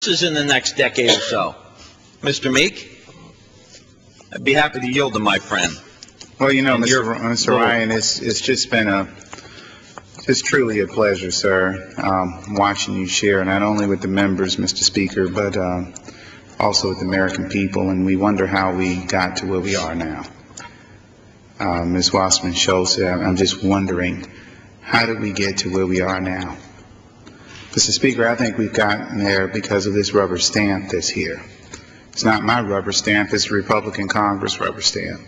is in the next decade or so. Mr. Meek, I'd be happy to yield to my friend. Well, you know, Mr. Ryan, it's just been it's truly a pleasure, sir, watching you share, not only with the members, Mr. Speaker, but also with the American people, and we wonder how we got to where we are now. Ms. Wasserman-Schultz, I'm just wondering, how did we get to where we are now? Mr. Speaker, I think we've gotten there because of this rubber stamp that's here. It's not my rubber stamp, it's the Republican Congress rubber stamp.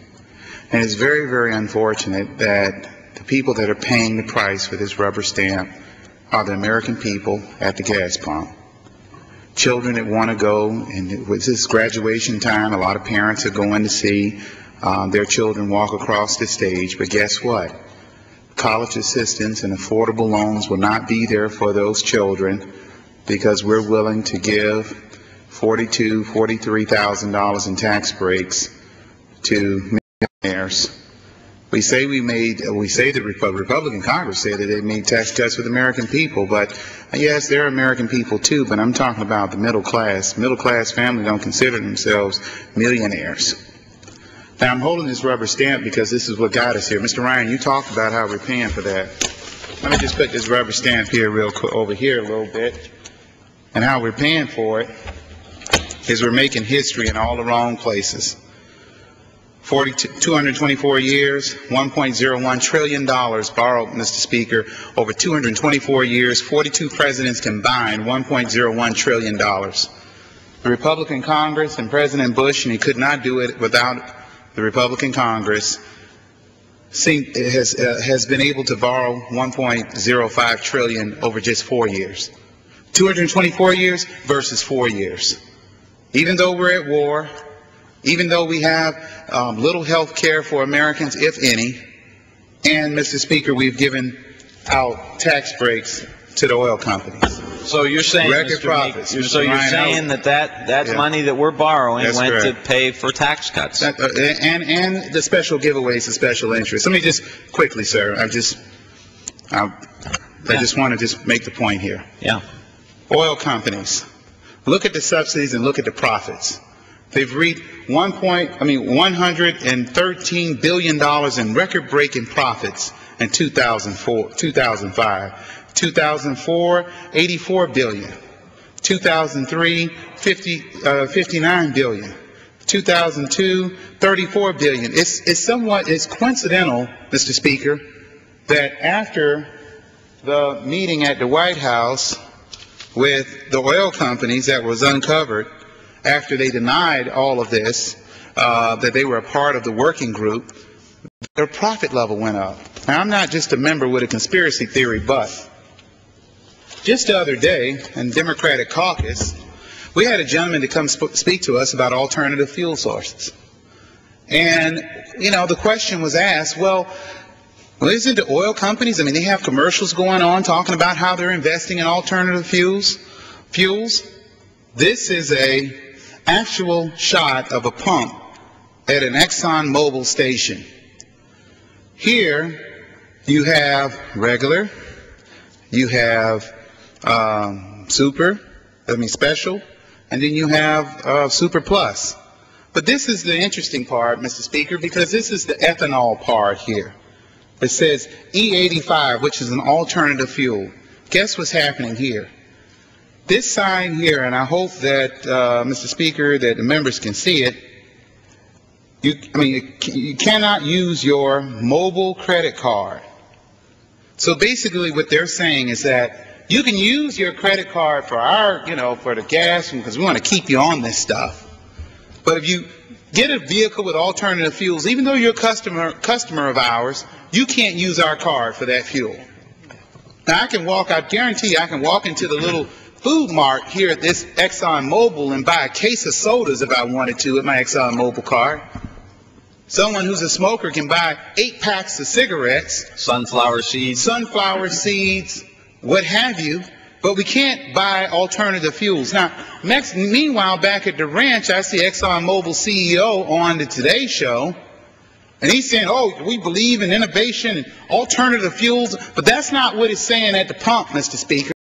And it's very, very unfortunate that the people that are paying the price for this rubber stamp are the American people at the gas pump. Children that want to go, and with this graduation time, a lot of parents are going to see their children walk across the stage, but guess what? College assistance and affordable loans will not be there for those children because we're willing to give $42,000, $43,000 in tax breaks to millionaires. We say the Republican Congress said that they made tax cuts for the American people, but yes, they're American people too, but I'm talking about the middle class. Middle class families don't consider themselves millionaires. Now, I'm holding this rubber stamp because this is what got us here. Mr. Ryan, you talked about how we're paying for that. Let me just put this rubber stamp here real quick, over here a little bit. And how we're paying for it is we're making history in all the wrong places. 224 years, $1.01 trillion borrowed, Mr. Speaker, over 224 years, 42 presidents combined, $1.01 trillion. The Republican Congress and President Bush, and he could not do it without the Republican Congress, has been able to borrow $1.05 trillion over just 4 years. 224 years versus 4 years. Even though we're at war, even though we have little health care for Americans, if any, and, Mr. Speaker, we've given out tax breaks to the oil companies. So you're saying, record profits. So you're saying that money that we're borrowing went to pay for tax cuts. And the special giveaways, the special interest. Let me just quickly, sir, I just want to just make the point here. Yeah. Oil companies, look at the subsidies and look at the profits. They've reached $113 billion in record-breaking profits in 2005. 2004, $84 billion. 2003, $59 billion. 2002, $34 billion. It's coincidental, Mr. Speaker, that after the meeting at the White House with the oil companies that was uncovered, after they denied all of this, that they were a part of the working group, their profit level went up. Now, I'm not just a member with a conspiracy theory, but just the other day in Democratic caucus, we had a gentleman to come speak to us about alternative fuel sources. And, you know, the question was asked, well, isn't the oil companies, I mean, they have commercials going on talking about how they're investing in alternative fuels. This is a actual shot of a pump at an Exxon Mobil station. Here you have regular, you have special, and then you have super plus. But this is the interesting part, Mr. Speaker, because this is the ethanol part here. It says E85, which is an alternative fuel. Guess what's happening here? This sign here, and I hope that, Mr. Speaker, that the members can see it, you cannot use your mobile credit card. So basically what they're saying is that you can use your credit card for for the gas, because we want to keep you on this stuff. But if you get a vehicle with alternative fuels, even though you're a customer of ours, you can't use our card for that fuel. Now I guarantee you I can walk into the little food mart here at this Exxon Mobil and buy a case of sodas if I wanted to with my Exxon Mobil card. Someone who's a smoker can buy 8 packs of cigarettes, sunflower seeds, what have you, but we can't buy alternative fuels. Now, meanwhile, back at the ranch, I see Exxon Mobil CEO on the Today Show, and he's saying, oh, we believe in innovation and alternative fuels, but that's not what it's saying at the pump, Mr. Speaker.